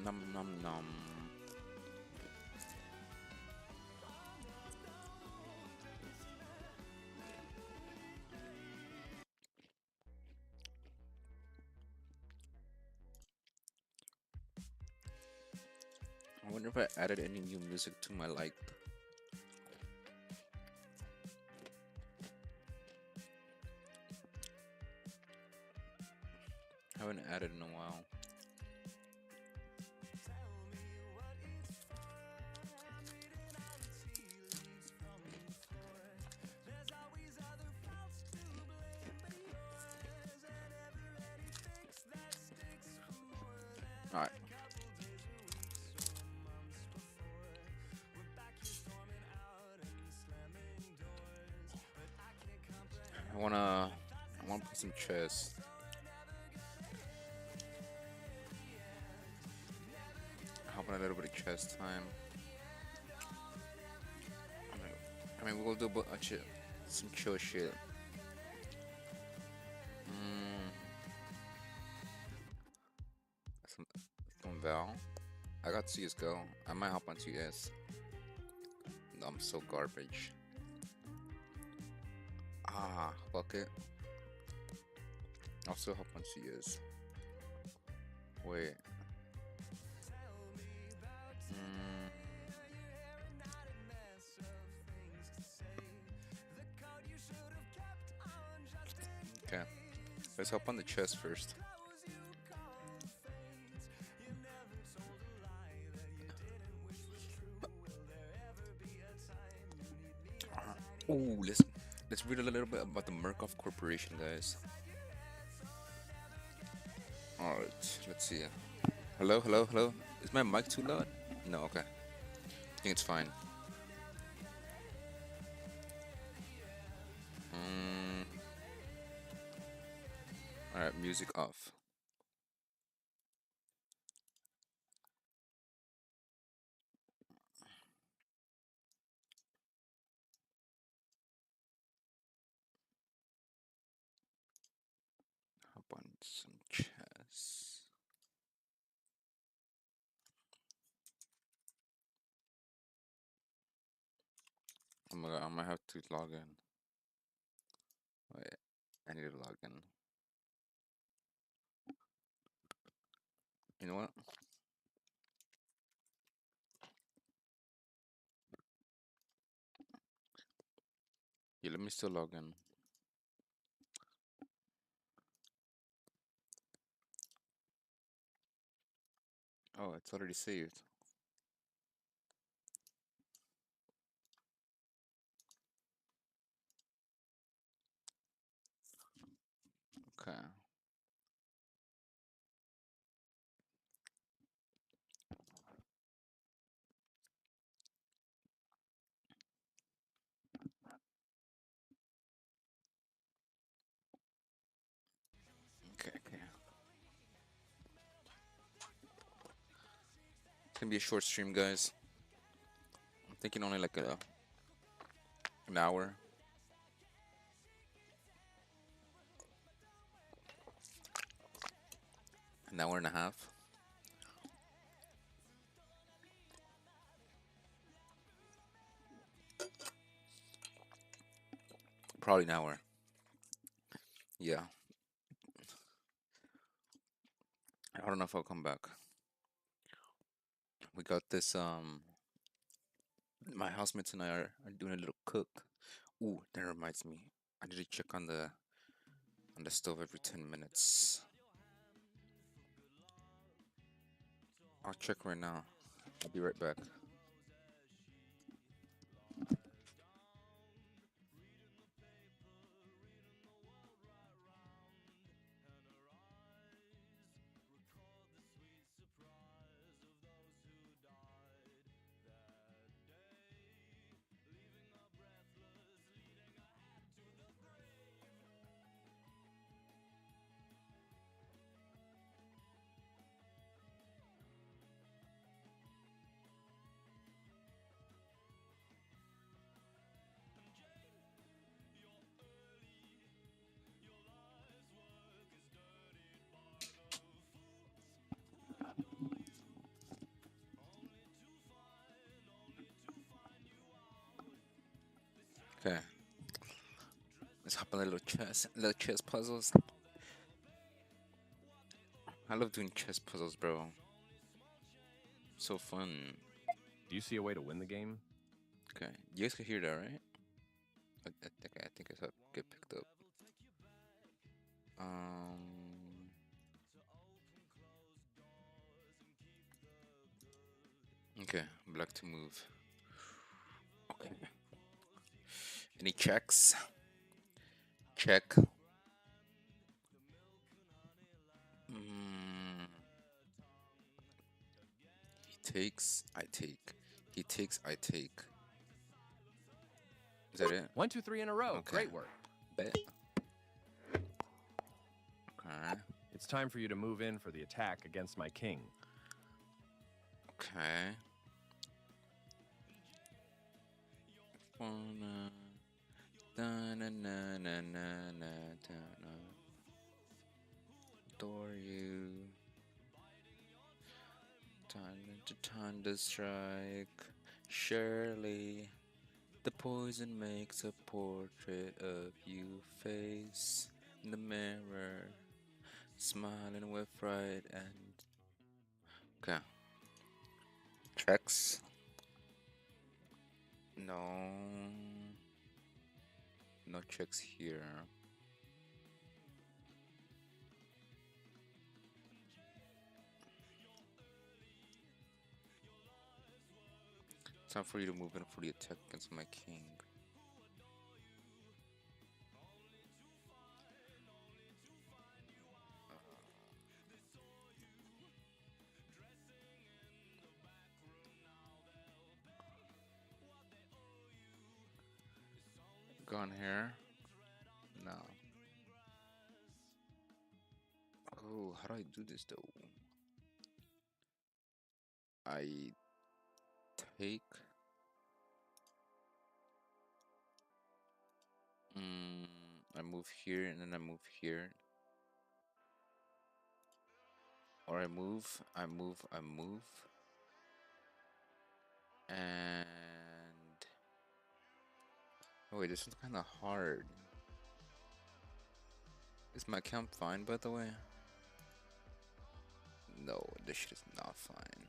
Nom nom nom. I wonder if I added any new music to my like. Haven't added in a while. All right. I wanna play some chess. Hop on a little bit of chess time. We'll do a bunch of some chill shit. Mm, some, some Val. I got CS:GO. I might hop on CS. No, I'm so garbage. Ah, fuck it. I'll still hop on CS. Wait. Mm, okay. Let's hop on the chess first. Ooh, let's read a little bit about the Murkoff Corporation, guys. All right, let's see. Hello, hello, hello. Is my mic too loud? No, okay. I think it's fine. Mm, all right, music off. Hop on some chess. Oh my god, I might have to log in. Wait, I need to log in. You know what? Yeah, let me still log in. Oh, it's already saved. Okay. Okay, okay. It's gonna be a short stream, guys. I'm thinking only like an hour. An hour and a half. Probably an hour. Yeah. I don't know if I'll come back. We got this my housemates and I are doing a little cook. Ooh, that reminds me. I need to check on the stove every 10 minutes. I'll check right now. I'll be right back. Okay. Let's hop on the little chess puzzles. I love doing chess puzzles, bro. So fun. Do you see a way to win the game? Okay, you guys can hear that, right? I think I saw it get picked up. Um. Okay, black to move. Okay. Any checks? Check. Mm, he takes. I take. He takes. I take. Is that it? 1, 2, 3 in a row. Okay. Great work. Bet. Okay. It's time for you to move in for the attack against my king. Okay. Wanna da na na na na na da na. Adore you. Time to strike. Surely, the poison makes a portrait of you face in the mirror, smiling with pride and. Okay. Checks. No. No checks here. Time for you to move in for the attack against my king. Gone here. No. Oh, how do I do this though? I take. I move here and then I move here. Or I move. And. Oh, wait, this one's kind of hard. Is my camp fine, by the way? No, this shit is not fine.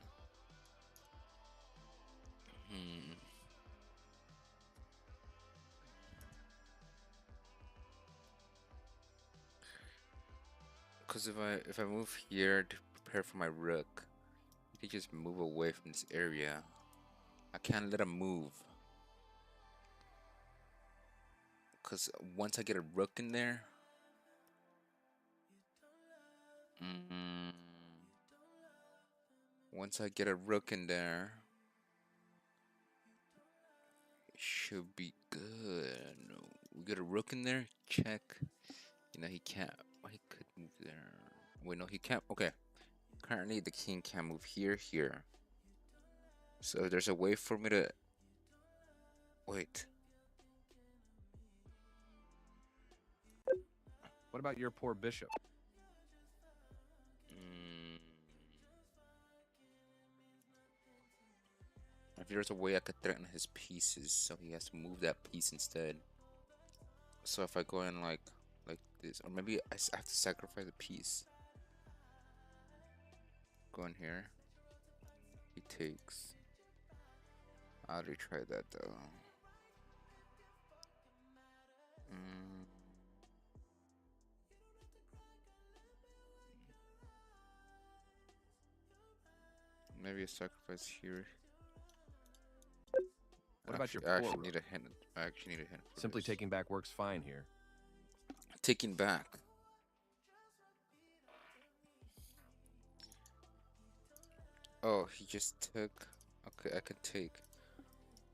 Cause if I move here to prepare for my rook, he can just move away from this area. I can't let him move. Cause once I get a rook in there, once I get a rook in there, it should be good. No, we get a rook in there. Check. You know he can't. Oh, he could move there. Wait, no, he can't. Okay. Currently, the king can't move here. So there's a way for me to wait. What about your poor bishop? If there's a way I could threaten his pieces, so he has to move that piece instead. So if I go in like this, or maybe I have to sacrifice a piece. Go in here. He takes. I already tried that though. Maybe a sacrifice here. What about your I actually poor need a hint. I actually need a hint. Simply this. taking back works fine here. Taking back. Oh, he just took. Okay, I could take.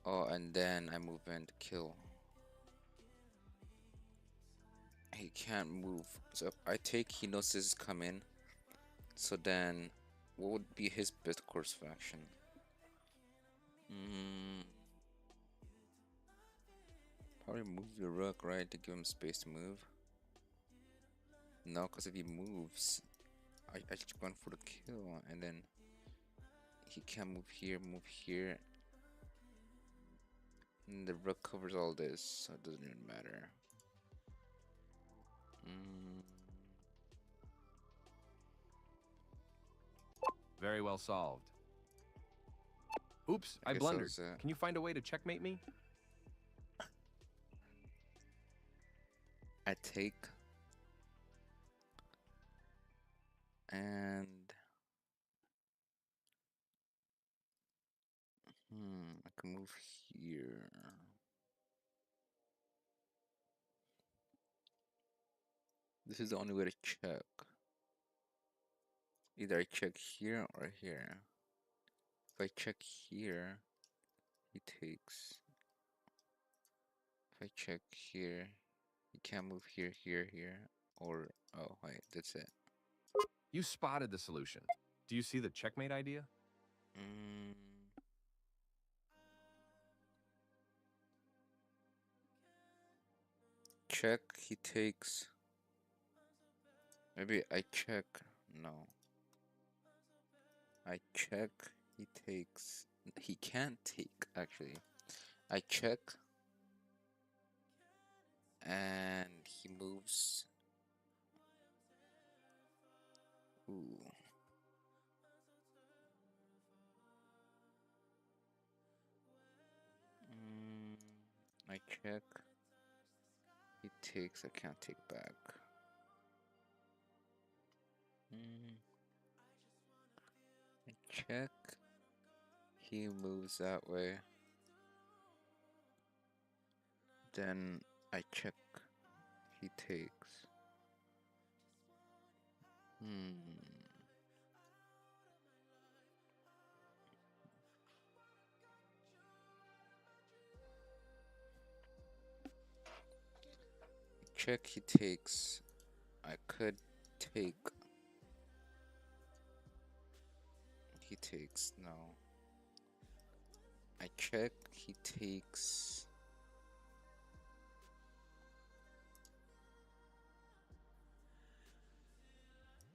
Oh, and then I move in to kill. He can't move. So if I take, he knows this is coming. So then, what would be his best course of action? Probably move the rook, right, to give him space to move. No, because if he moves, I just going for the kill, and then he can't move here, And the rook covers all this, so it doesn't even matter. Mm, Very well solved. Oops, I guess that blundered. was it. Can you find a way to checkmate me? I take. And I can move here. This is the only way to check. Either I check here or here. If I check here, he takes. If I check here, he can't move here, here, here. Or, oh, wait, that's it. You spotted the solution. Do you see the checkmate idea? Mm, check, he takes. Maybe I check. No. I check, he takes. He can't take, actually. I check, and he moves. Ooh. I check. He takes. I can't take back. I check. He moves that way. Then I check. He takes. Check. He takes. I could take. He takes. No. I check. He takes.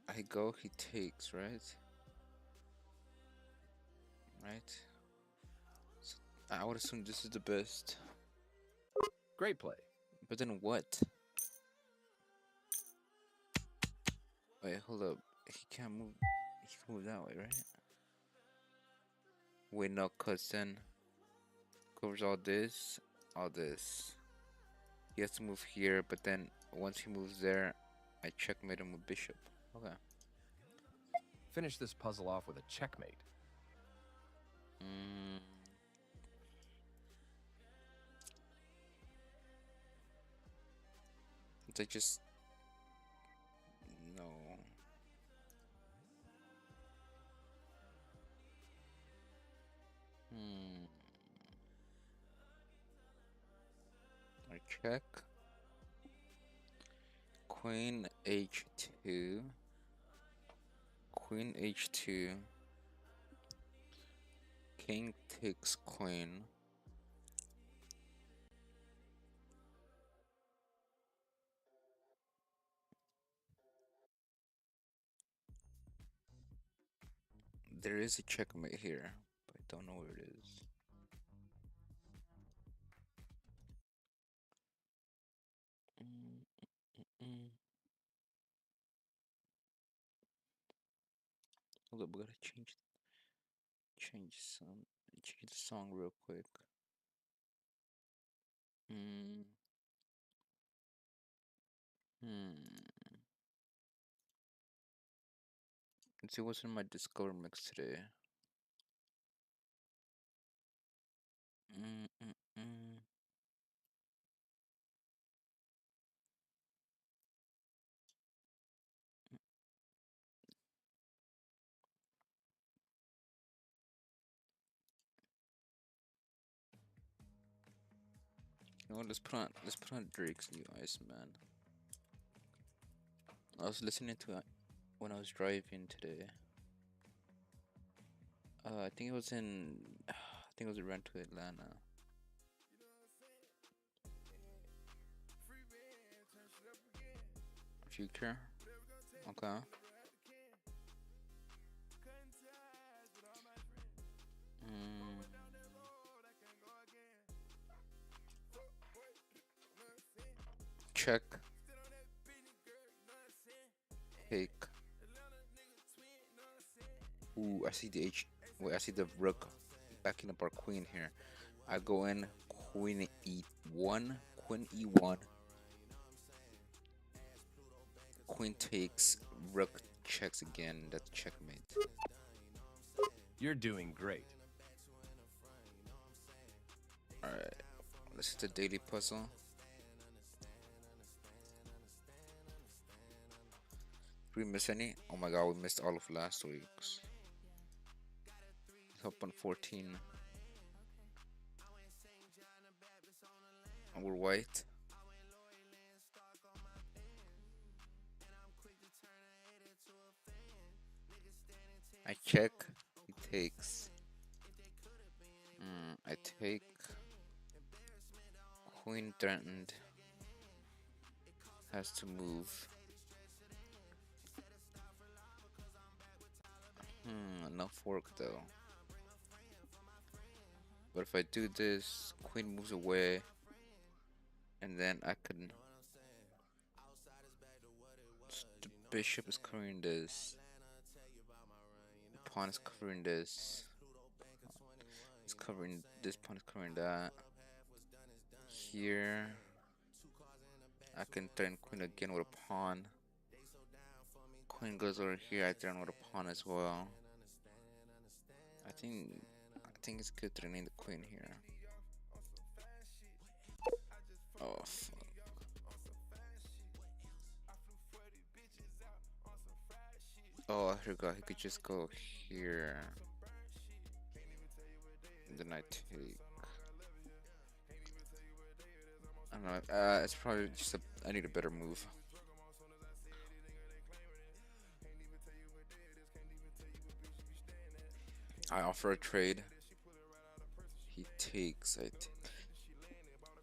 I go. He takes. Right. Right. So I would assume this is the best. Great play. But then what? Wait, hold up. He can't move. He can move that way, right? Wait, no, cause then covers all this, all this. He has to move here, but then once he moves there, I checkmate him with bishop. Okay. Finish this puzzle off with a checkmate. Mm. I just no. I check. Queen h2. Queen h2. King takes queen. There is a checkmate here, but I don't know where it is. Hold up, we gotta change the song real quick. Hmm. Let's see what's in my Discover mix today. Mm, mm, mm. You know what? Let's put on Drake's new Iceman. I was listening to it when I was driving today. I think it was in. I think it was a run to Atlanta. Future. Okay. Mm. Ooh, I see the H. Wait, I see the rook backing up our queen here. I go in queen e1, queen e1, queen takes, rook checks again. That's checkmate. You're doing great. All right, this is the daily puzzle. Did we miss any? Oh my god, we missed all of last week's. It's up on 14. And we're white. I check. He takes. I take. Queen threatened. Has to move. Enough fork though. But if I do this, queen moves away, and then I can. The bishop is covering this. The pawn is covering this. It's covering this. Pawn is covering that. Here, I can threaten queen again with a pawn. Queen goes over here. I threaten with a pawn as well. I think it's good threatening the queen here. Oh fuck. Oh, I forgot. He could just go here. And then I take. I don't know. It's probably just I need a better move. I offer a trade. He takes. I take.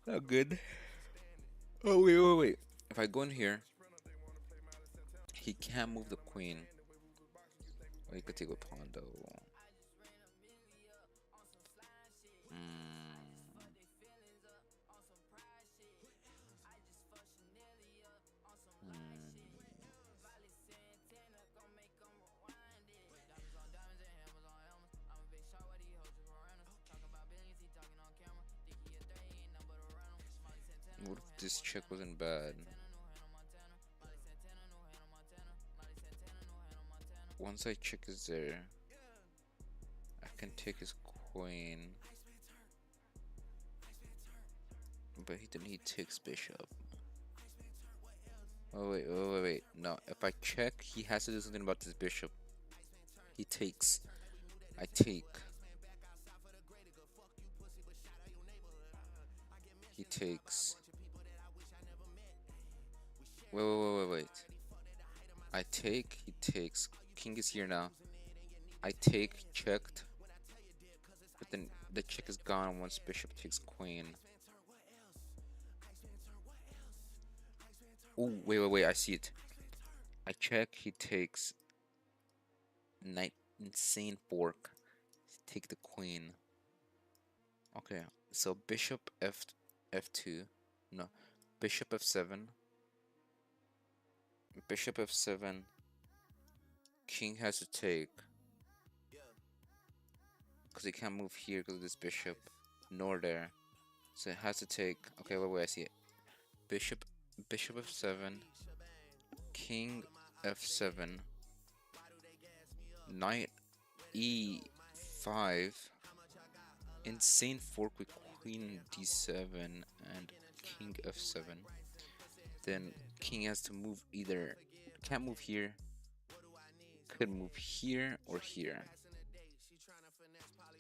Not good. Oh wait. If I go in here, he can't move the queen. Well, he could take a pawn though. What if this check wasn't bad? Once I check is there, I can take his queen. But he takes bishop. Oh wait. No, if I check, he has to do something about this bishop. He takes. I take. He takes. Wait. I take, he takes. King is here now. I take, checked. But then the check is gone once bishop takes queen. Oh, wait, I see it. I check, he takes. Knight, insane fork. Take the queen. Okay, so bishop f2. No, bishop f7. Bishop f7. King has to take. Because he can't move here because of this bishop. Nor there. So it has to take. Okay, wait, I see it. Bishop f7. King f7. Knight e5. Insane fork with queen d7 and king f7. Then king has to move either. Can't move here. Could move here or here.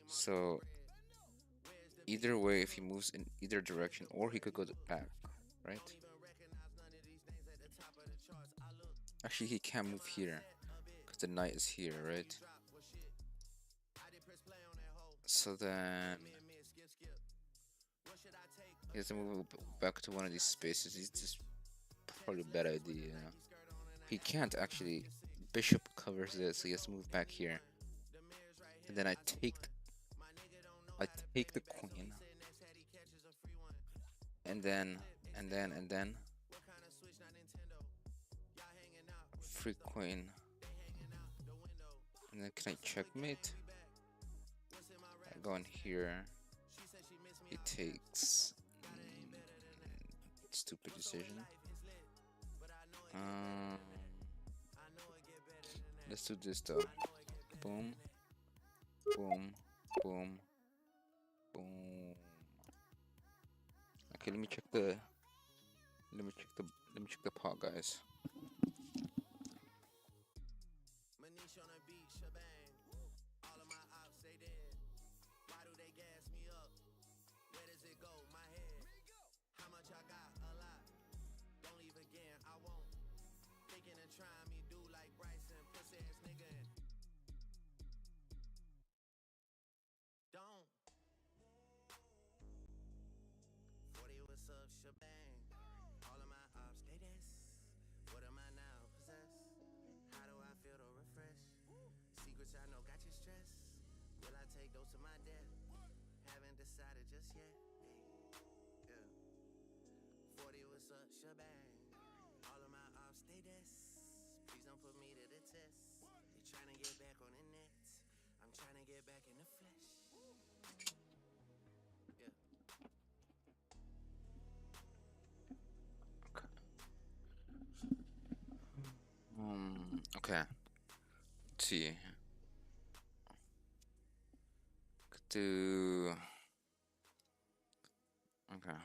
So either way, if he moves in either direction, or he could go back, right? Actually, he can't move here because the knight is here, right? So then he has to move back to one of these spaces. It's just probably a bad idea. He can't actually. Bishop covers this, so he has to move back here. And then I take the queen. And then free queen. And then can I checkmate? I go in here. He takes. Stupid decision. Let's do this though. Boom, boom, boom, boom. Okay, let me check the pot, guys. Okay. Let's see. Could do. Okay.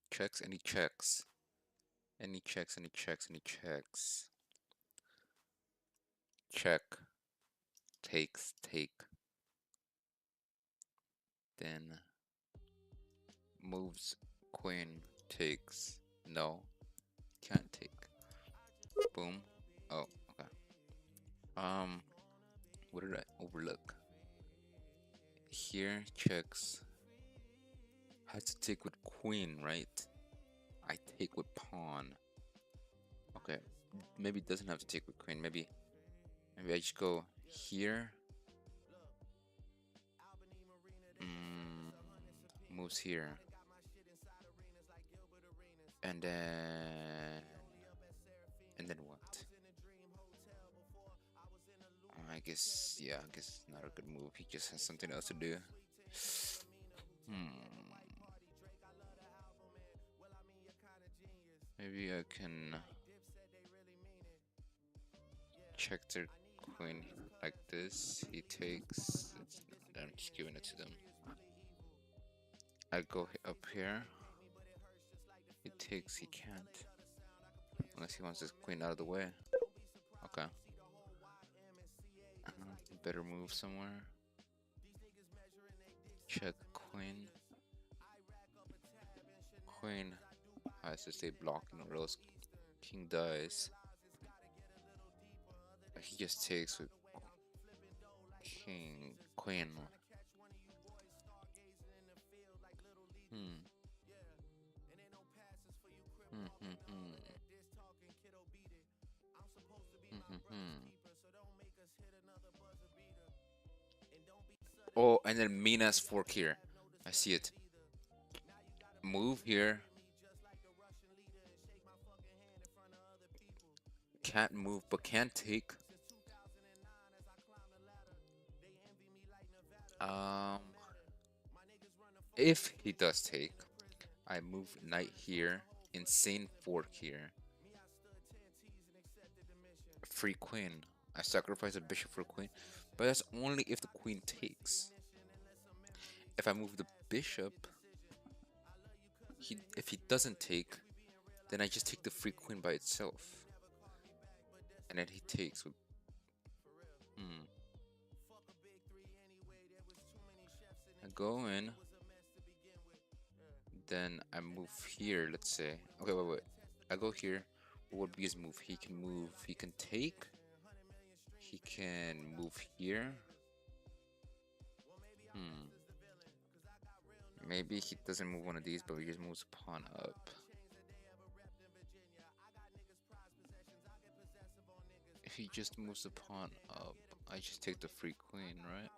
Checks. Any checks? Any checks? Any checks? Any checks? Check. Takes. Take. Then moves. Queen. Takes. No. Can't take. Boom. Oh. Okay. What did I overlook? Here, checks. Had to take with queen, right? I take with pawn. Okay, maybe it doesn't have to take with queen. Maybe I just go here. Moves here. And then what? I guess, yeah, I guess not a good move. He just has something else to do. Maybe I can check their queen like this. He takes. I'm just giving it to them. I go up here. He takes. He can't. Unless he wants his queen out of the way. Okay. Better move somewhere. Check queen. Queen has to stay blocking or else king dies. He just takes with king, queen. Oh, and then Mina's fork here. I see it. Move here. Can't move, but can't take. If he does take, I move knight here. Insane fork here. Free queen. I sacrifice a bishop for queen, but that's only if the queen takes. If I move the bishop, if he doesn't take, then I just take the free queen by itself, and then he takes with. I go in, then I move here. Let's say, okay, wait. I go here. What would be his move? He can move. He can take. He can move here. Maybe he doesn't move one of these, but he just moves a pawn up. If he just moves the pawn up, I just take the free queen, right?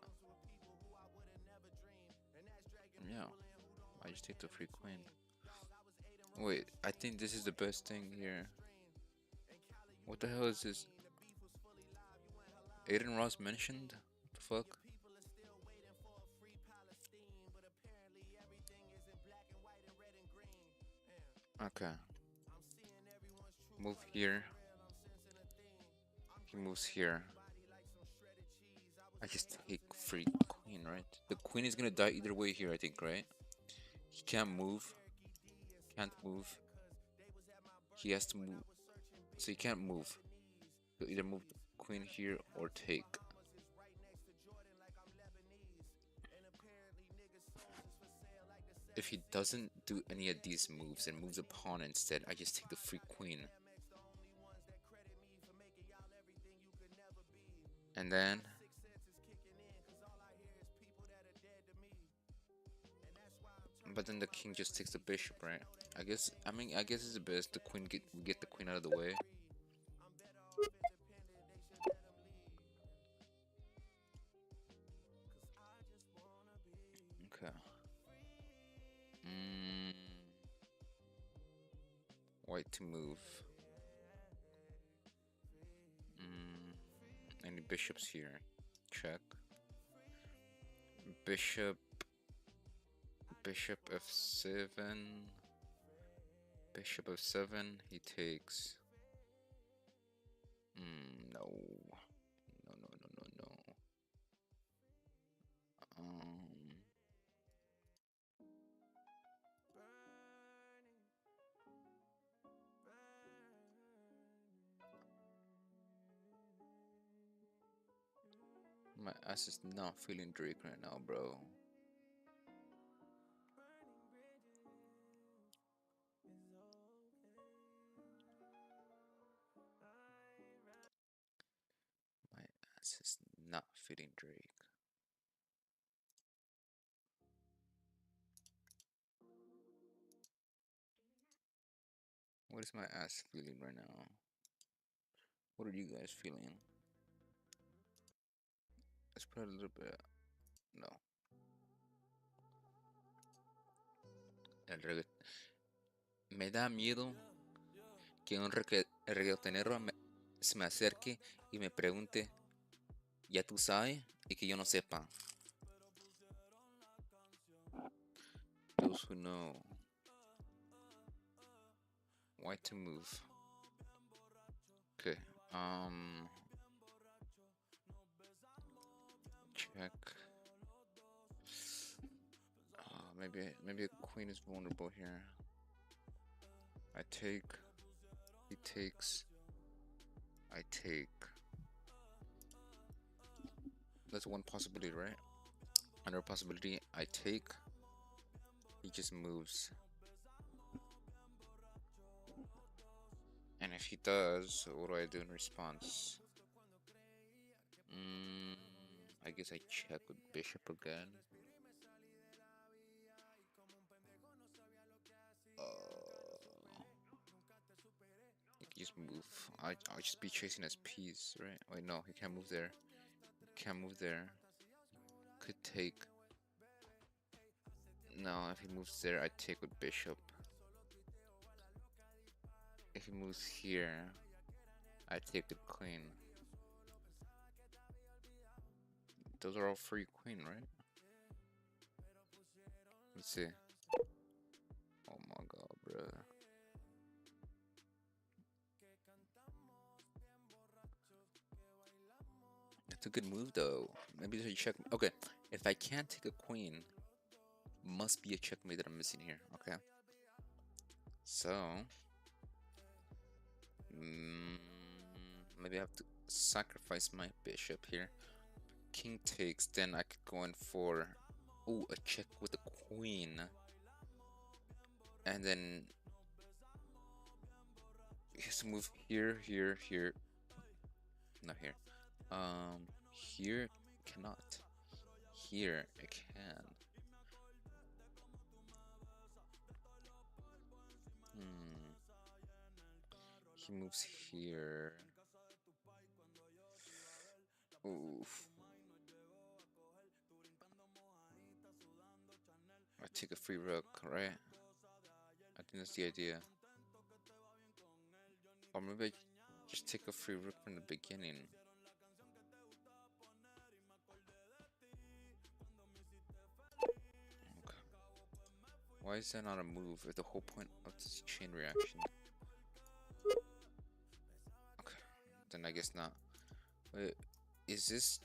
Yeah, I just take the free queen. Wait, I think this is the best thing here. What the hell is this? Aiden Ross mentioned? What the fuck? Okay. Move here. He moves here. I just take free queen, right? The queen is gonna die either way here, I think, right? He can't move. Can't move. He has to move. So he can't move. He'll either move the queen here or take. If he doesn't do any of these moves and moves a pawn instead, I just take the free queen. And then but then the king just takes the bishop, right? I guess it's the best the queen we get the queen out of the way. Okay. White to move. Any bishops here? Check. Bishop. Bishop f7. Bishop f7. He takes. No. No, no, no, no, no. My ass is not feeling Drake right now, bro. My ass is not feeling Drake. What is my ass feeling right now? What are you guys feeling? Let's put a little bit. No. Me da miedo que un reggaetonero se me acerque y me pregunte, ya tú sabes, y que yo no sepa. Those who know. Why to move? Okay. Check. Maybe a queen is vulnerable here. I take. He takes. I take. That's one possibility, right? Another possibility, I take. He just moves. And if he does, what do I do in response? I guess I check with bishop again. He can just move. I'll just be chasing his piece, right? Wait, no, he can't move there. He can't move there. Could take. No, if he moves there, I take with bishop. If he moves here, I take with queen. Those are all free queen, right? Let's see. Oh my god, bro. That's a good move, though. Maybe there's a check. Okay, if I can't take a queen, must be a checkmate that I'm missing here. Okay. So, maybe I have to sacrifice my bishop here. King takes, then I could go in for, ooh, a check with the queen. And then he has to move here, here, here. Not here. Here cannot. Here I can. He moves here. Oof. I take a free rook, right? I think that's the idea. Or maybe I just take a free rook from the beginning. Why is that not a move? If the whole point of this chain reaction. Okay, then I guess not. Wait, is this?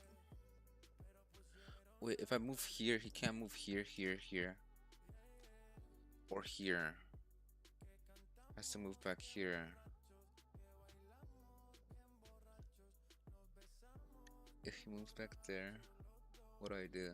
Wait, if I move here, he can't move here, here, here, or here. Has to move back here. If he moves back there, what do I do?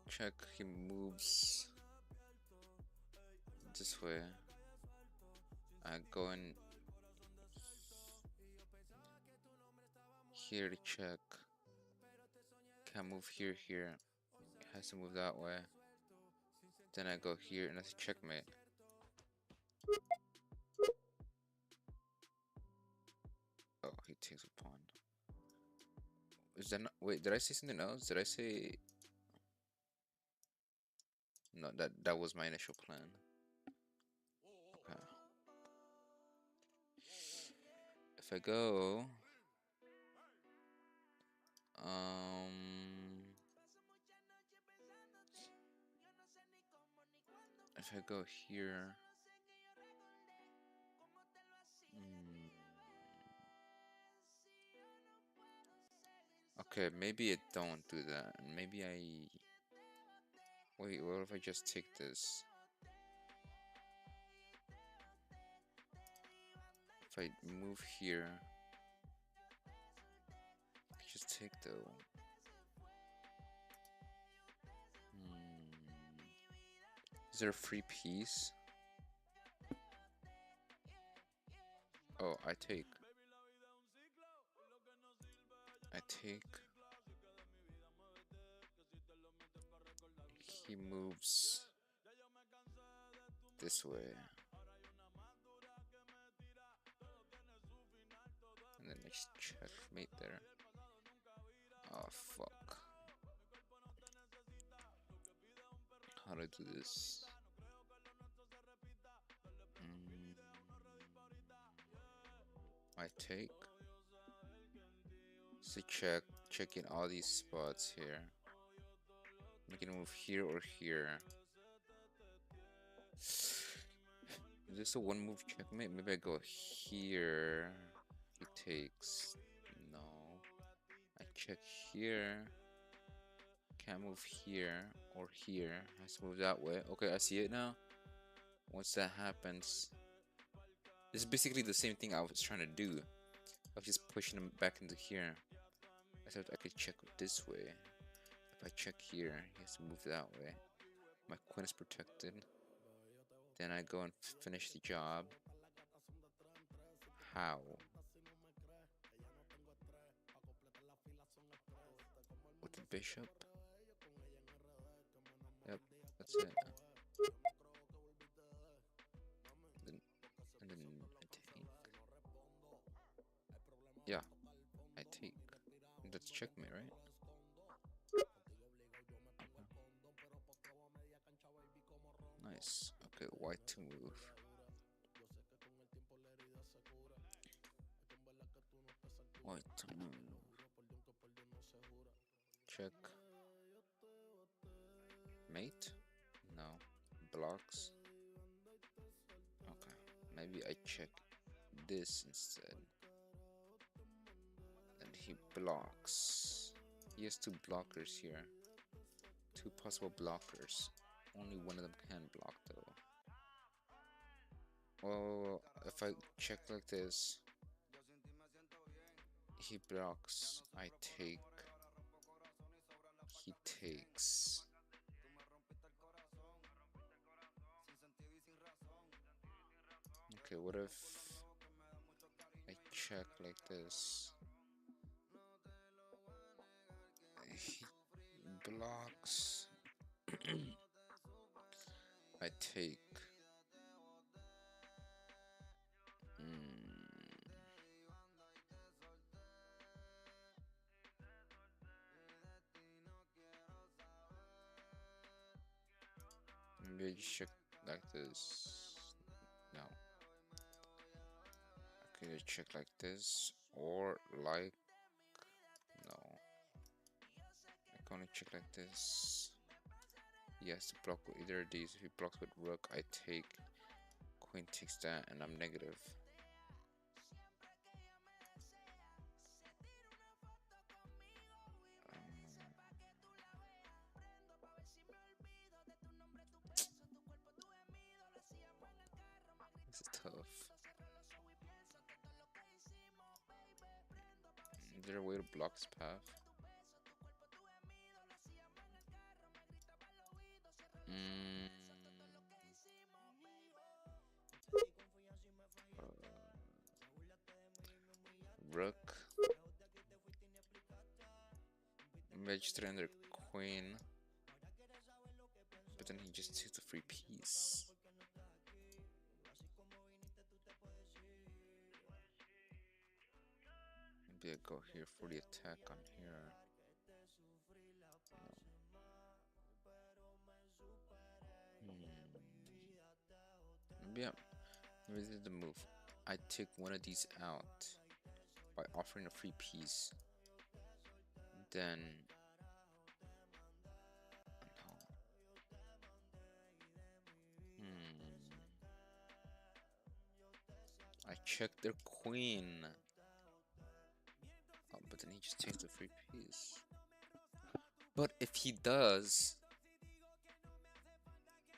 Check, he moves this way. I go in here to check. Can't move here, here. Has to move that way. Then I go here and that's a checkmate. Oh, he takes a pawn. Is that not? Wait, did I say something else? Did I say? No, that was my initial plan. Okay. If I go, if I go here, okay, maybe I don't do that. Maybe I. Wait, what if I just take this? If I move here, just take though. Is there a free piece? Oh, I take. I take. He moves this way. And then I just checkmate there. Oh, fuck. How do I do this? I take. So checking all these spots here. I'm gonna move here or here. Is this a one move checkmate? Maybe I go here. He takes. No. I check here. Can't move here or here. Has to move that way. Okay, I see it now. Once that happens, this is basically the same thing I was trying to do. I was just pushing him back into here. I thought I could check this way. If I check here, he has to move that way. My queen is protected. Then I go and finish the job. How? With the bishop? Yep, that's it. And then I take. Yeah, I take. That's checkmate, right? Nice. Okay, white to move. White to move. Check. Mate? No. Blocks. Okay. Maybe I check this instead. And he blocks. He has two blockers here. Two possible blockers. Only one of them can block though. Well, if I check like this, he blocks. I take. He takes. Okay, what if I check like this? He blocks. I take. Maybe I just check like this. No. Okay, check like this or like no. I can only check like this. He has to block with either of these. If he blocks with rook, I take. Queen takes that, and I'm negative. This is tough. Is there a way to block this path? Rook. Register under queen. But then he just takes the free piece. Maybe I go here for the attack on here. No. Maybe this is the move. I take one of these out by offering a free piece. Then I check their queen. Oh, but then he just takes the free piece. But if he does,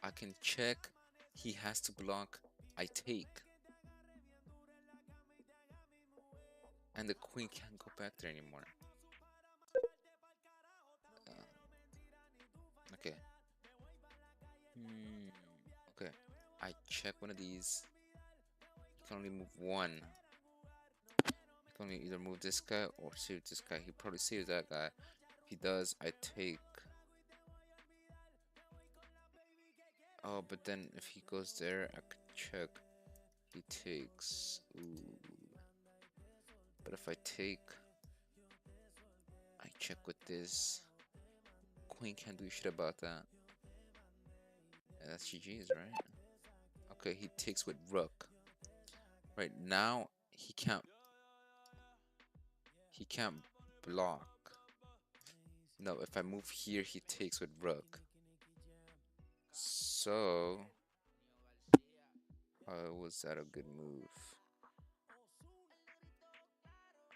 I can check. He has to block. I take. And the queen can't go back there anymore. Okay. Okay. I check one of these. He can only move one. He can only either move this guy or save this guy. He probably saves that guy. If he does, I take. Oh, but then if he goes there, I could check. He takes. Ooh. But if I take, I check with this. Queen can't do shit about that. Yeah, that's GG's, right? Okay, he takes with rook. Right now, he can't block. No, if I move here, he takes with rook. So, was that a good move?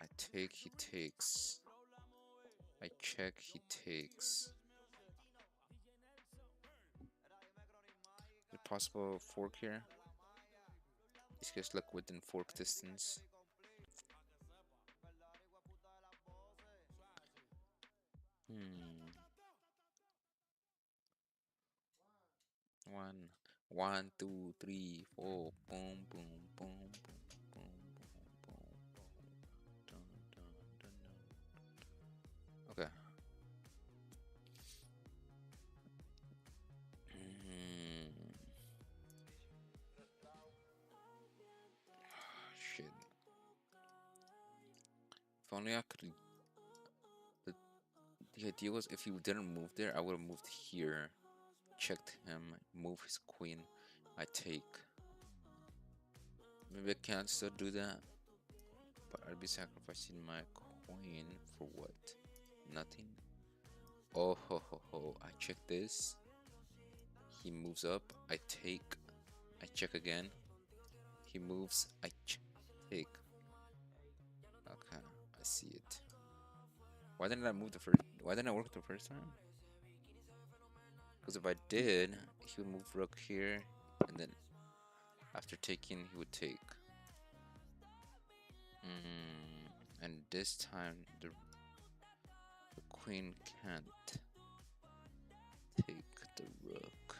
I take, he takes. I check, he takes. Is it possible fork here? These guys look within fork distance. One, two, three, four. Boom, boom, boom, boom, boom, boom, boom. Dun, dun, dun, dun. Okay. Shit. If only I could. The idea was if he didn't move there, I would have moved here, checked him, move his queen. I take. Maybe I can't still do that, but I'd be sacrificing my queen for what? Nothing. Oh ho ho ho! I check this. He moves up. I take. I check again. He moves. I take. Okay, I see it. Why didn't I move the first? Why didn't I work the first time? Because if I did, he would move rook here, and then after taking, he would take. And this time, the queen can't take the rook.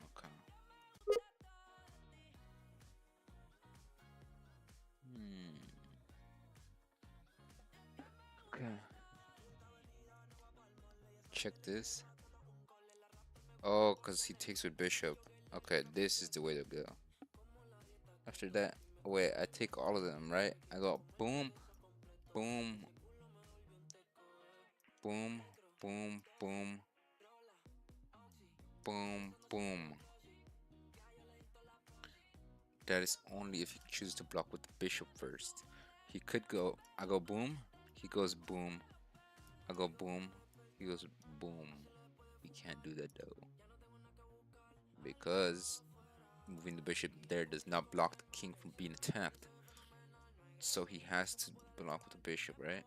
Okay. Okay. Check this. Oh, because he takes with bishop. Okay, this is the way to go. After that, wait, I take all of them, right? I go boom, boom, Boom, boom, boom, boom, boom. That is only if you choose to block with the bishop first. He could go, I go boom, he goes boom. I go boom, he goes boom. He can't do that though. Because moving the bishop there does not block the king from being attacked. So he has to block with the bishop, right?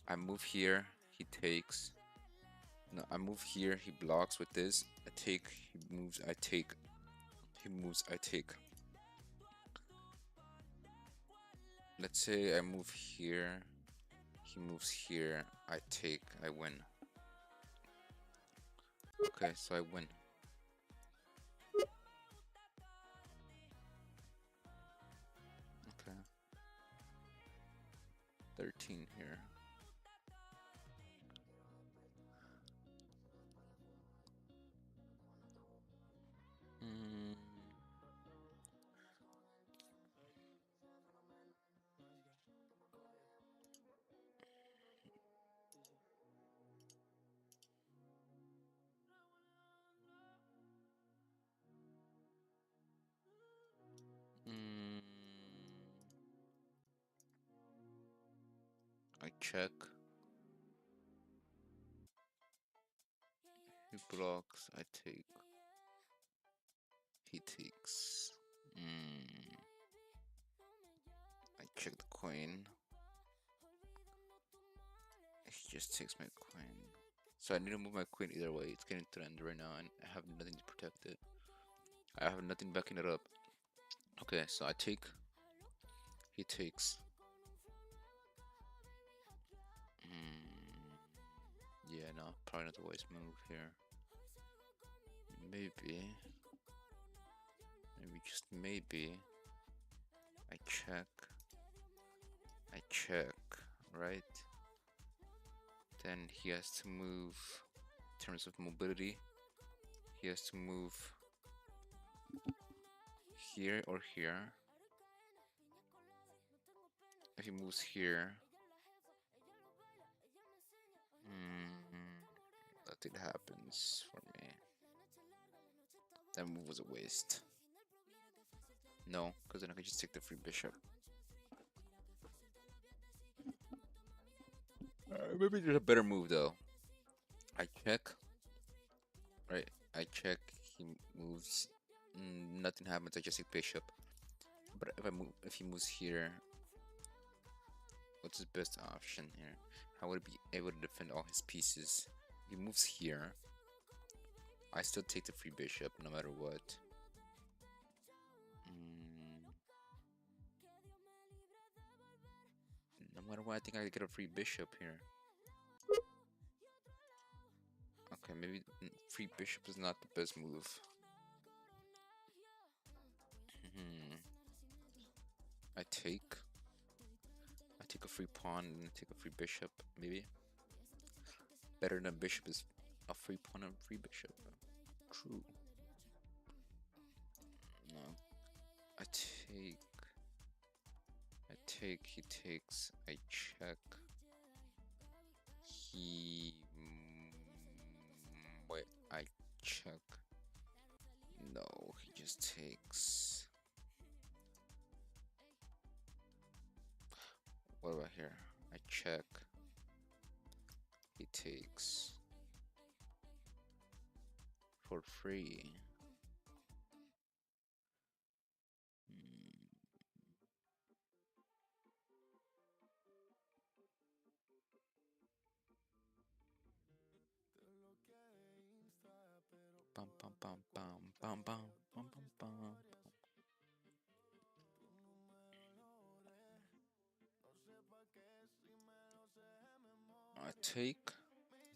I move here, he takes. No, I move here, he blocks with this. I take, he moves, I take. He moves, I take. Let's say I move here, he moves here, I take, I win. Okay, so I win. Okay. 13 here. Mm. Mm. I check. He blocks, I take. He takes. I check the coin. He just takes my coin. So I need to move my queen either way. It's getting threatened right now and I have nothing to protect it. I have nothing backing it up. Okay, so I take. He takes. Yeah, no, probably not the wise move here. Maybe. Maybe, just maybe. I check. I check, right? Then he has to move. In terms of mobility, he has to move here or here. If he moves here, nothing happens for me. That move was a waste. No, because then I could just take the free bishop. Maybe there's a better move though. I check. Right, I check. He moves. Nothing happens. I just take bishop. But if he moves here, what's his best option here? How would he be able to defend all his pieces? If he moves here, I still take the free bishop no matter what. No matter what, I think I get a free bishop here. Okay, maybe free bishop is not the best move. I take a free pawn and I take a free bishop, maybe. Better than bishop is a free pawn and free bishop. True. No. I take, he takes, I check. Wait, I check. No, he just takes. What about here? I check. He takes. For free. Bum bum bum bum bum bum bum bum bum. I take,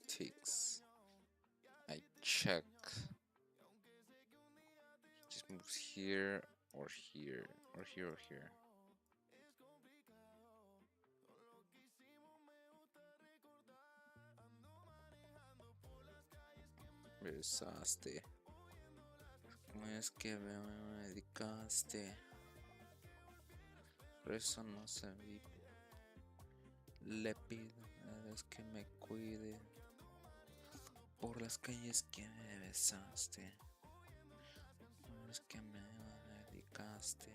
takes. I check. Just moves here or here or here or here. Me besaste. ¿Cómo es que me dedicaste? Por eso no sabía. Le pido a Dios que me cuide por las calles que me besaste, por las que me dedicaste.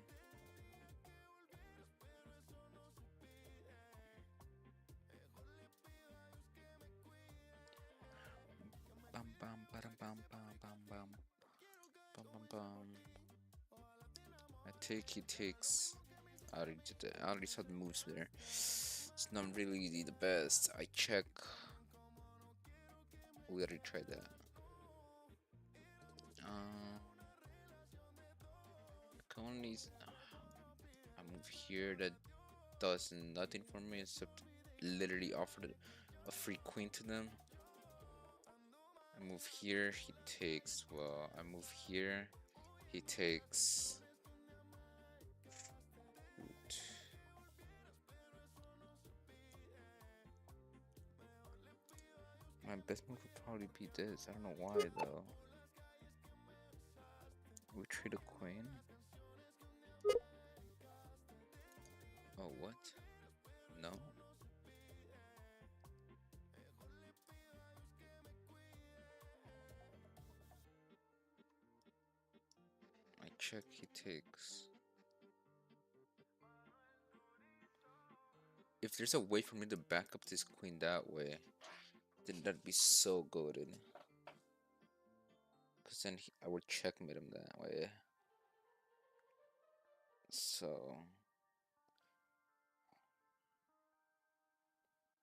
Pam pam pam pam pam pam pam pam pam pam. I take he takes. I already did that. I already saw the moves there. It's not really the best. I check. We already tried that. Only I move here. That does nothing for me except literally offered a free queen to them. I move here. He takes. Well, I move here. He takes. Root. My best move would probably be this. I don't know why though. We trade a queen. Oh, what? No? I check, he takes. If there's a way for me to back up this queen that way, then that'd be so goated. Because then I would checkmate him that way. So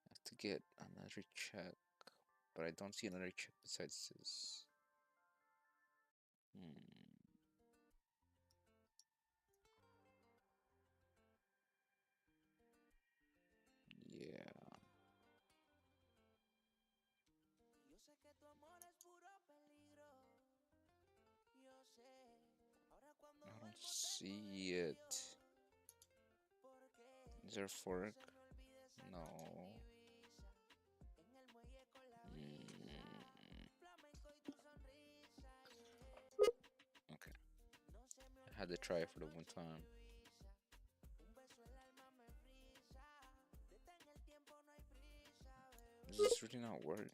I have to get another check. But I don't see another check besides this. Yeah. I don't see it. Is there a fork? No. Okay. I had to try it for the one time. Does this really not work?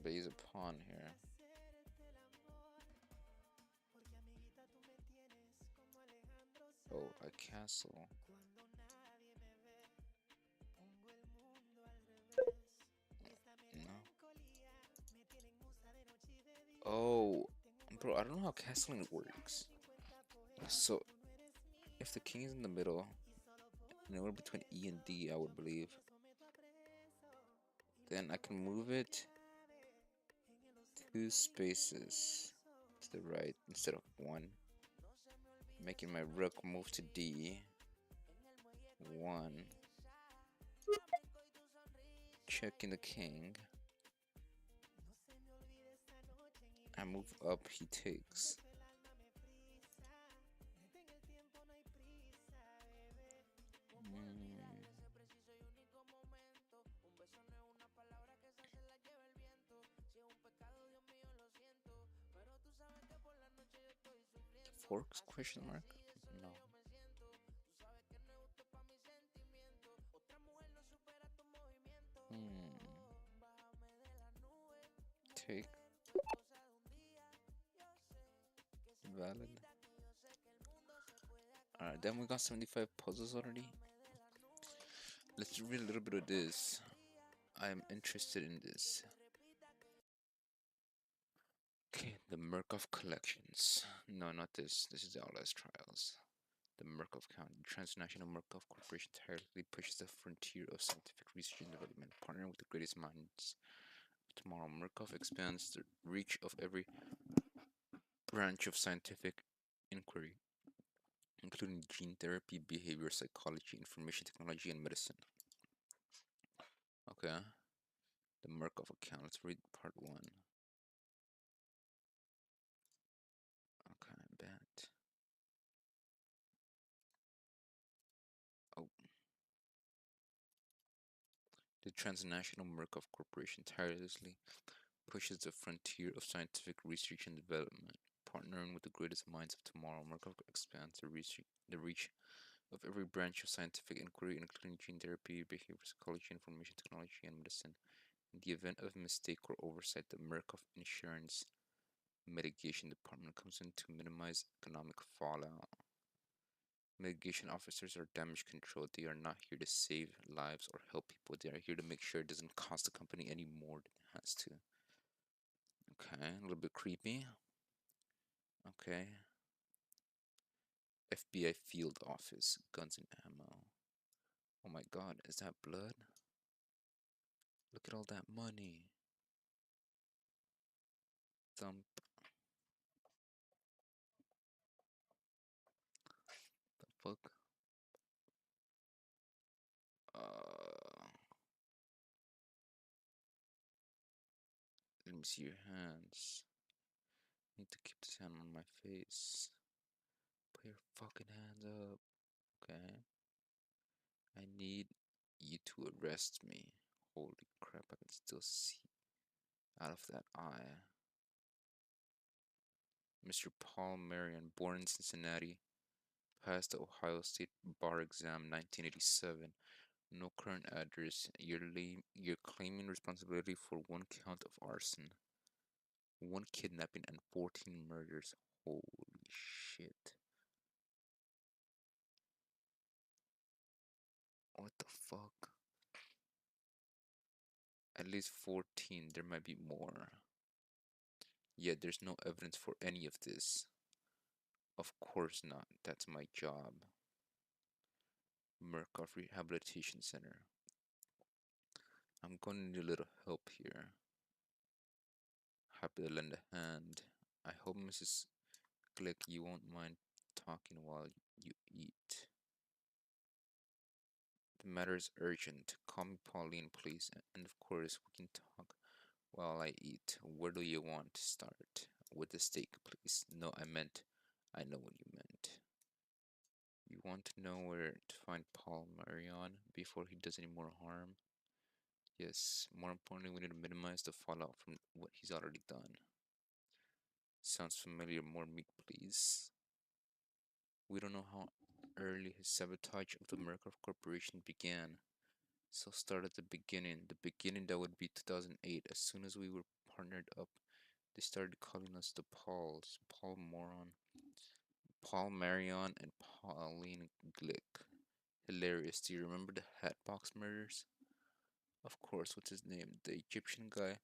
But he's a pawn here. Oh, a castle. No. Oh, bro, I don't know how castling works. So, if the king is in the middle, anywhere between E and D, I would believe, then I can move it 2 spaces to the right instead of 1, making my rook move to D. 1. Checking the king. I move up, he takes. Forks? Question mark? No. Take. Valid. Alright, then we got 75 puzzles already. Let's read a little bit of this. I am interested in this. Okay, the Murkoff collections. No, not this. This is the Outlast Trials. The Murkoff County. The Transnational Murkoff Corporation tirelessly pushes the frontier of scientific research and development, partnering with the greatest minds of tomorrow. Murkoff expands the reach of every branch of scientific inquiry, including gene therapy, behavior psychology, information technology, and medicine. Okay. The Murkoff account. Let's read part 1. Okay, bet. Oh. The Transnational Murkoff Corporation tirelessly pushes the frontier of scientific research and development, partnering with the greatest minds of tomorrow. Murkoff expands the reach of every branch of scientific inquiry, including gene therapy, behavioral psychology, information technology, and medicine. In the event of mistake or oversight, the Murkoff Insurance Mitigation Department comes in to minimize economic fallout. Mitigation officers are damage control. They are not here to save lives or help people. They are here to make sure it doesn't cost the company any more than it has to. Okay, a little bit creepy. Okay. FBI field office, guns and ammo. Oh my god, is that blood? Look at all that money. Thump. The fuck? Let me see your hands. Need to keep this hand on my face. Put your fucking hands up. Okay. I need you to arrest me. Holy crap, I can still see out of that eye. Mr. Paul Marion, born in Cincinnati, passed the Ohio State Bar Exam 1987. No current address. You're claiming responsibility for one count of arson, one kidnapping, and 14 murders. Holy shit. What the fuck? At least 14. There might be more. Yet there's no evidence for any of this. Of course not. That's my job. Murkoff Rehabilitation Center. I'm gonna need a little help here. Happy to lend a hand. I hope, Mrs. Glick, you won't mind talking while you eat. The matter is urgent. Call me Pauline, please. And of course, we can talk while I eat. Where do you want to start? With the steak, please. No, I know what you meant. You want to know where to find Paul Marion before he does any more harm? Yes, more importantly, we need to minimize the fallout from what he's already done. Sounds familiar. More meat, please. We don't know how early his sabotage of the Murkoff Corporation began. So start at the beginning. The beginning that would be 2008. As soon as we were partnered up, they started calling us the Pauls. Paul Moron, Paul Marion, and Pauline Glick. Hilarious. Do you remember the Hatbox murders? Of course, what's his name? The Egyptian guy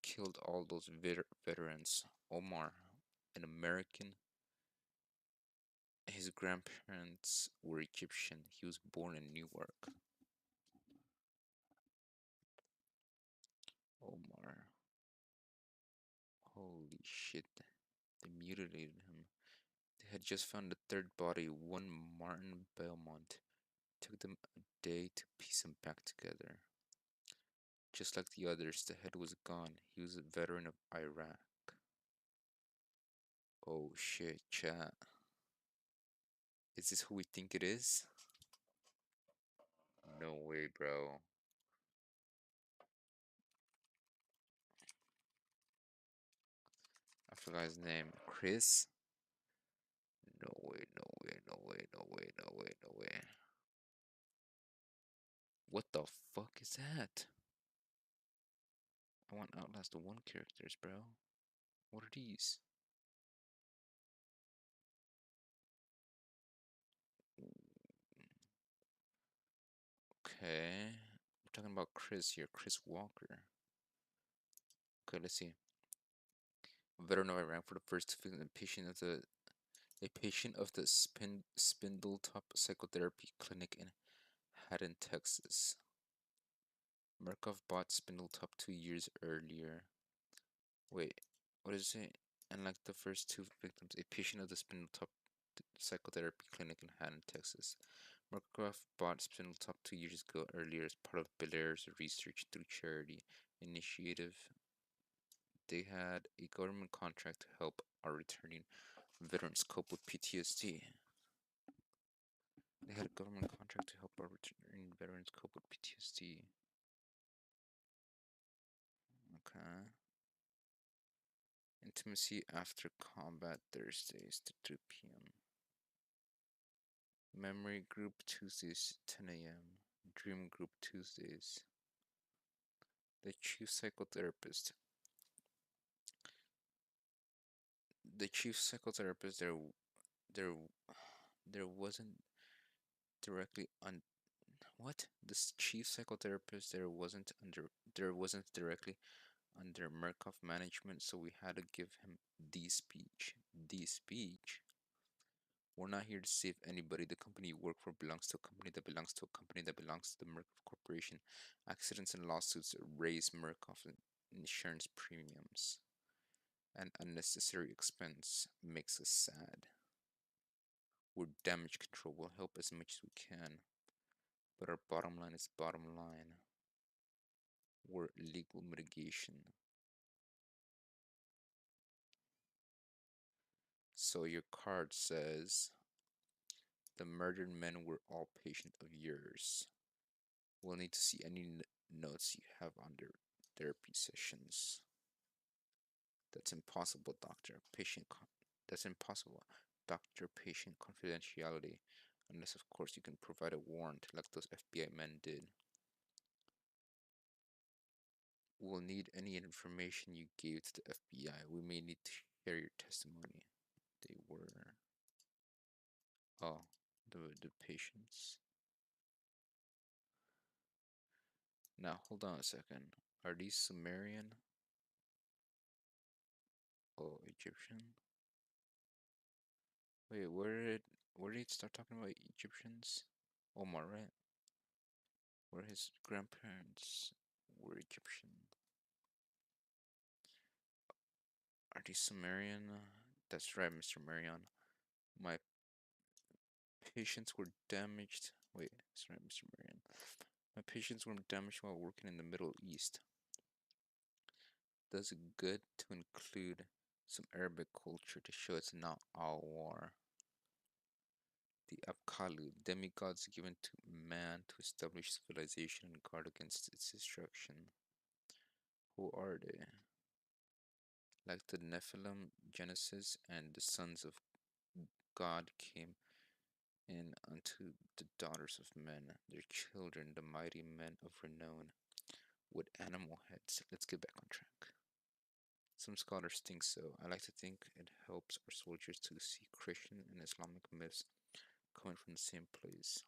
killed all those veterans. Omar, an American. His grandparents were Egyptian. He was born in Newark. Omar. Holy shit. They mutilated him. They had just found the third body, one Martin Belmont. It took them a day to piece him back together. Just like the others, the head was gone. He was a veteran of Iraq. Oh shit, chat. Is this who we think it is? No way, bro. I forgot his name. Chris? No way, no way, no way, no way, no way, no way. What the fuck is that? I want Outlast 1 characters, bro. What are these? Okay. We're talking about Chris here. Chris Walker. Okay, let's see. A veteran of Iraq for the first victim, a patient of the Spindletop Psychotherapy Clinic in Haddon, Texas. Murkoff bought Spindletop 2 years earlier. Wait, what does it say? And like the first two victims, a patient of the Spindletop Psychotherapy Clinic in Haddon, Texas. Murkoff bought Spindletop 2 years earlier as part of Belair's research through charity initiative. They had a government contract to help our returning veterans cope with PTSD. They had a government contract to help our returning veterans cope with PTSD. Okay. Intimacy after combat Thursdays to 2 p.m. Memory group Tuesdays 10 a.m. Dream group Tuesdays. The chief psychotherapist. The chief psychotherapist there there wasn't directly on what? This chief psychotherapist there wasn't directly under Murkoff management, so we had to give him the speech. The speech. We're not here to save anybody. The company you work for belongs to a company that belongs to a company that belongs to the Murkoff Corporation. Accidents and lawsuits raise Murkoff insurance premiums. And unnecessary expense makes us sad. We're damage control. We'll help as much as we can. But our bottom line is bottom line. We're legal mitigation. So your card says the murdered men were all patients of yours. We'll need to see any notes you have on their therapy sessions. That's impossible, doctor. That's impossible. Doctor-patient confidentiality. Unless, of course, you can provide a warrant like those FBI men did. We'll need any information you gave to the FBI. We may need to share your testimony. They were... Oh, the patients. Now, hold on a second. Are these Sumerian? Oh, Egyptian? Wait, where did it start talking about Egyptians? Omar, right? Where his grandparents were Egyptian. Are these Sumerian? That's right, Mr. Marion. My patients were damaged. Wait, that's right, Mr. Marion. My patients were damaged while working in the Middle East. Does it good to include some Arabic culture to show it's not all war. The Apkallu, demigods given to man to establish civilization and guard against its destruction. Who are they? Like the Nephilim, Genesis, and the sons of God came in unto the daughters of men, their children, the mighty men of renown, with animal heads. Let's get back on track. Some scholars think so. I like to think it helps our soldiers to see Christian and Islamic myths coming from the same place.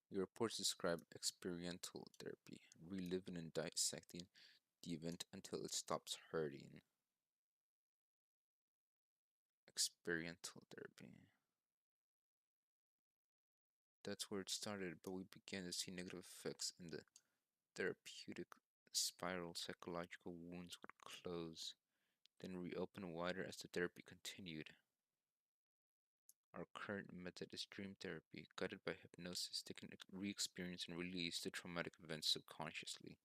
Your reports describe experiential therapy, reliving and dissecting the event until it stops hurting. Experiential therapy. That's where it started, but we began to see negative effects in the therapeutic spiral. Psychological wounds would close, then reopen wider as the therapy continued. Our current method is dream therapy, guided by hypnosis. They can re-experience and release the traumatic events subconsciously,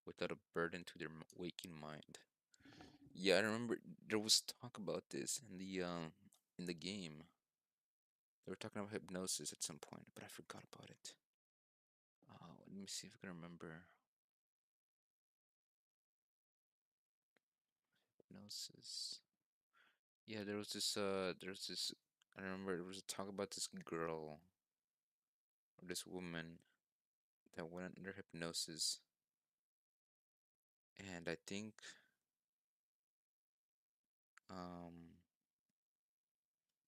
without a burden to their waking mind. Yeah, I remember there was talk about this in the game. They were talking about hypnosis at some point, but I forgot about it. Let me see if I can remember. Hypnosis. Yeah, there's this. I remember there was a talk about this girl or this woman that went under hypnosis, and I think um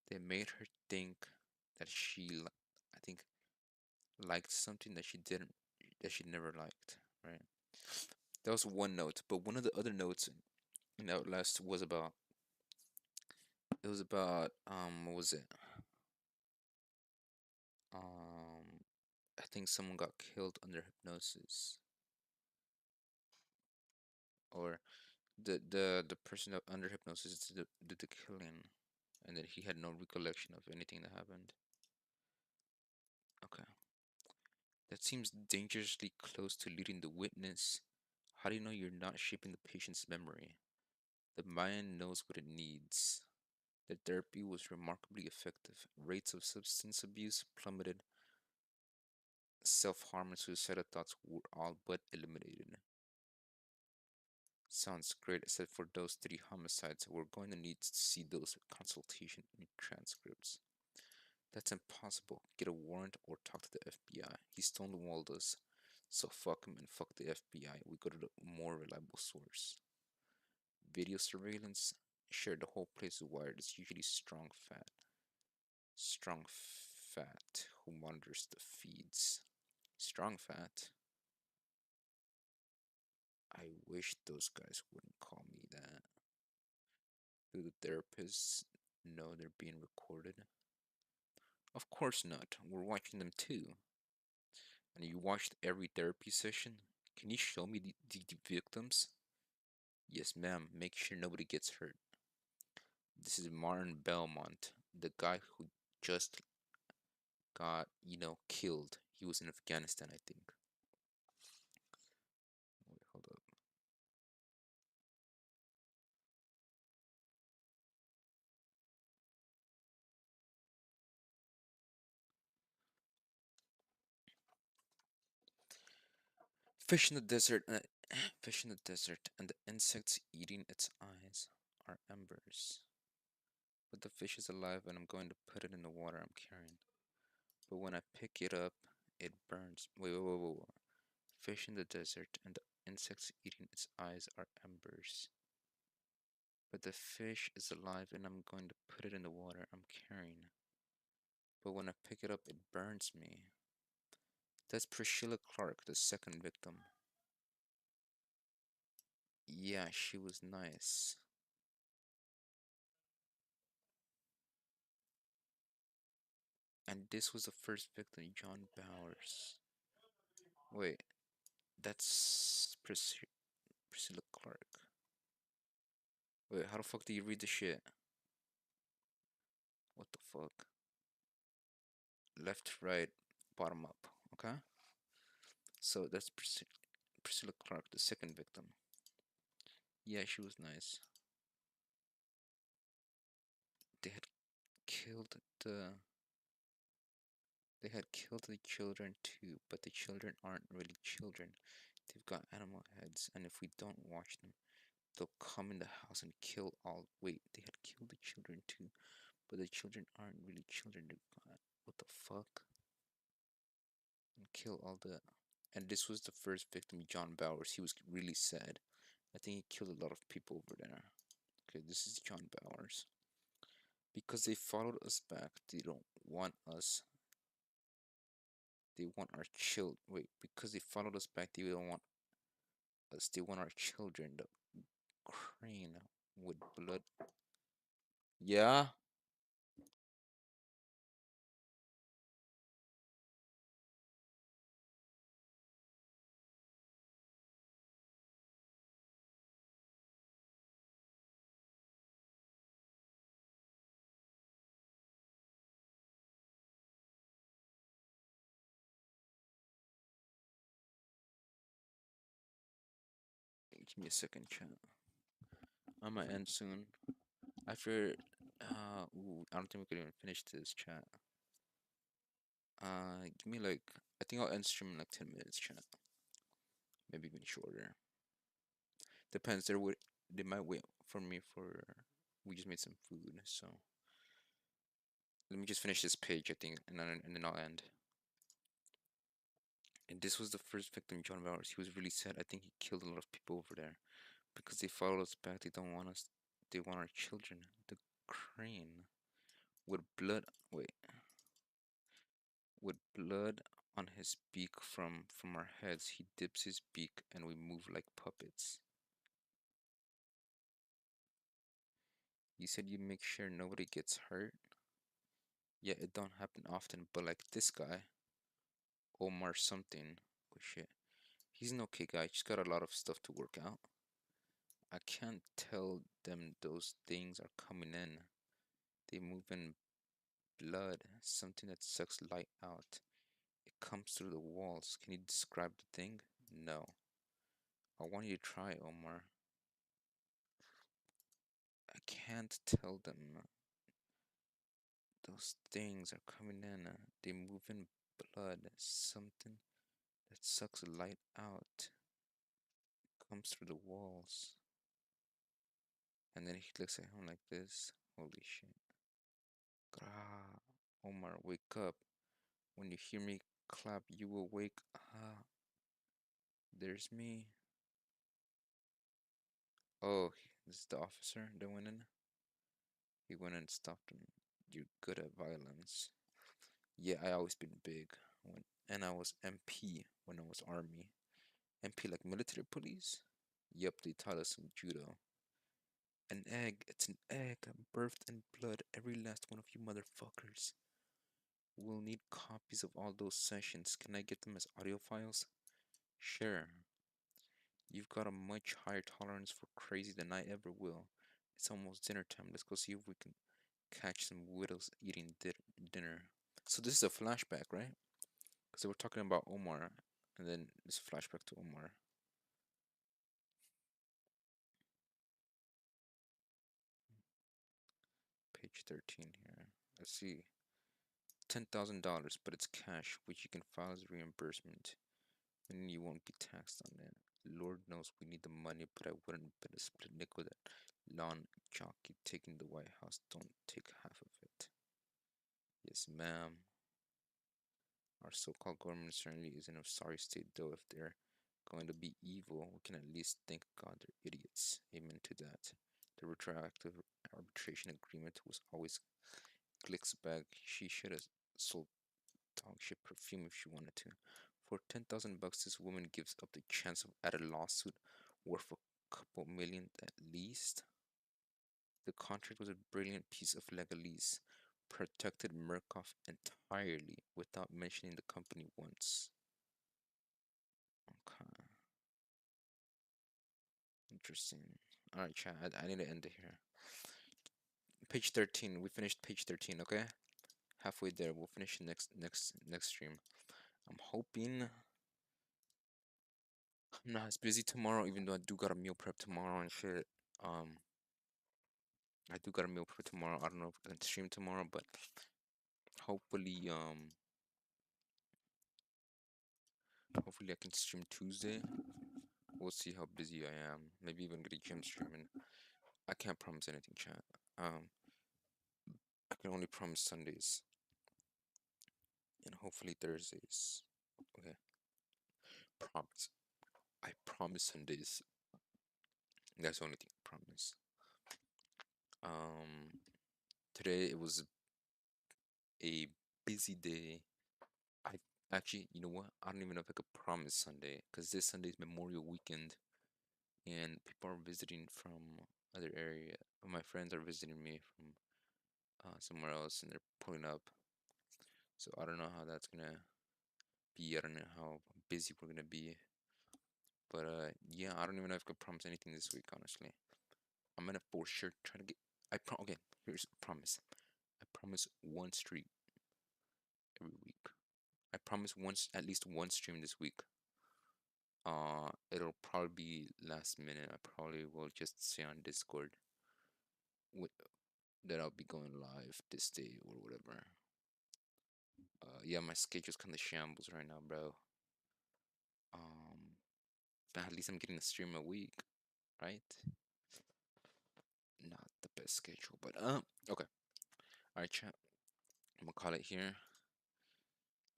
they made her think that I think, liked something that she didn't, that she never liked, right? That was one note, but one of the other notes in Outlast was about, what was it? I think someone got killed under hypnosis, or the person that under hypnosis did the killing, and then he had no recollection of anything that happened. Okay. That seems dangerously close to leading the witness. How do you know you're not shaping the patient's memory? The mind knows what it needs. The therapy was remarkably effective. Rates of substance abuse plummeted. Self-harm and suicidal thoughts were all but eliminated. Sounds great, except for those 3 homicides. We're going to need to see those consultation transcripts. That's impossible. Get a warrant or talk to the FBI. He stonewalled us. So fuck him and fuck the FBI. We go to the more reliable source. Video surveillance? Sure, the whole place is wired. It's usually strong fat. Strong fat who monitors the feeds. Strong fat? I wish those guys wouldn't call me that. Do the therapists know they're being recorded? Of course not. We're watching them too. And you watched every therapy session? Can you show me the victims? Yes, ma'am. Make sure nobody gets hurt. This is Martin Belmont, the guy who just got, killed. He was in Afghanistan, I think. Wait, hold up. Fish in the desert, fish in the desert, and the insects eating its eyes are embers. But the fish is alive, and I'm going to put it in the water I'm carrying. But when I pick it up, it burns. Wait. Fish in the desert, and the insects eating its eyes are embers. But the fish is alive, and I'm going to put it in the water I'm carrying. But when I pick it up, it burns me. That's Priscilla Clark, the second victim. Yeah, she was nice. And this was the first victim, John Bowers. Wait, that's Priscilla Clark. Wait, how the fuck do you read the shit? What the fuck? Left, right, bottom up, okay? So that's Priscilla Clark, the second victim. Yeah, she was nice. They had killed the They had killed the children too, but the children aren't really children. They've got animal heads, and if we don't watch them, they'll come in the house and kill all. Wait, they had killed the children too, but the children aren't really children. They've got. What the fuck? And kill all the. And this was the first victim, John Bowers. He was really sad. I think he killed a lot of people over there. Okay, this is John Bowers. Because they followed us back, they don't want us. They want our child. Wait, because they followed us back, they don't want us. They want our children. The crane with blood. Yeah? Give me a second, chat. I'm gonna end soon. After, I don't think we could even finish this chat. Give me like, I think I'll end stream in like 10 minutes, chat. Maybe even shorter. Depends. They might wait for me for. We just made some food, so let me just finish this page, I think, and then I'll end. And this was the first victim, John Bowers. He was really sad. I think he killed a lot of people over there because they followed us back. They don't want us. They want our children. The crane with blood. Wait, with blood on his beak from our heads. He dips his beak, and we move like puppets. You said you make sure nobody gets hurt. Yeah, it don't happen often, but like this guy, Omar something. Oh shit. He's an okay guy. Just got a lot of stuff to work out. I can't tell them those things are coming in. They move in blood, something that sucks light out. It comes through the walls. Can you describe the thing? No. I want you to try, Omar. I can't tell them. Those things are coming in. They move in blood, something that sucks light out. Comes through the walls. And then he looks at him like this. Holy shit. Grah. Omar, wake up. When you hear me clap, you will wake. Ah, there's me. Oh, this is the officer that went in. He went and stopped him. You're good at violence. Yeah, I always been big. And I was MP when I was army. MP like military police? Yep, they taught us some judo. An egg, it's an egg, birthed in blood, every last one of you motherfuckers. We'll need copies of all those sessions. Can I get them as audio files? Sure. You've got a much higher tolerance for crazy than I ever will. It's almost dinner time. Let's go see if we can catch some widows eating dinner. So this is a flashback, right? Because we're talking about Omar, and then this flashback to Omar. Page 13 here. Let's see. $10,000, but it's cash, which you can file as reimbursement, and you won't be taxed on it. Lord knows we need the money, but I wouldn't bet a split nickel that lawn jockey taking the White House don't take half of it. Yes, ma'am. Our so-called government certainly is in a sorry state, though. If they're going to be evil, we can at least thank God they're idiots. Amen to that. The retroactive arbitration agreement was always Glick's bag. She should have sold dog shit perfume if she wanted to. For 10,000 bucks, this woman gives up the chance of at a lawsuit worth a couple million at least. The contract was a brilliant piece of legalese, protected Murkoff entirely without mentioning the company once. Okay. Interesting. Alright, chat. I need to end it here. Page 13. We finished page 13, okay? Halfway there. We'll finish next stream. I'm hoping I'm not as busy tomorrow, even though I do got a meal prep tomorrow and shit. I do got a meal prep tomorrow. I don't know if I can stream tomorrow, but hopefully, hopefully I can stream Tuesday. We'll see how busy I am. Maybe even get a gym streaming. I can't promise anything, chat. I can only promise Sundays and hopefully Thursdays. Okay, promise. I promise Sundays. That's the only thing I promise. Um, Today it was a busy day. I actually, you know what? I don't even know if I could promise Sunday because this Sunday is Memorial Weekend and people are visiting from other area. My friends are visiting me from somewhere else and they're pulling up. So I don't know how that's gonna be. I don't know how busy we're gonna be. But yeah, I don't even know if I could promise anything this week, honestly. I'm gonna for sure try to get. Okay. Here's a promise. I promise one stream every week. I promise once at least one stream this week. It'll probably be last minute. I probably will just say on Discord with, that I'll be going live this day or whatever. Yeah, my schedule's kind of shambles right now, bro. But at least I'm getting a stream a week, right? Not the best schedule, but okay. All right, chat. I'm gonna call it here.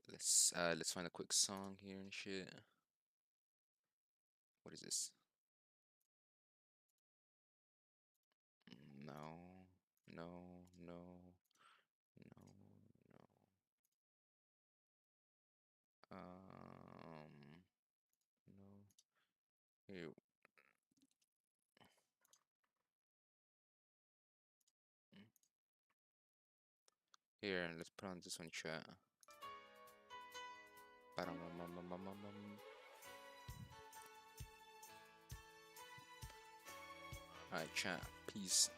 Let's find a quick song here and shit. What is this? No, no, no, no, no. No. Here, here. Let's put on this one, chat. Alright, chat. Peace.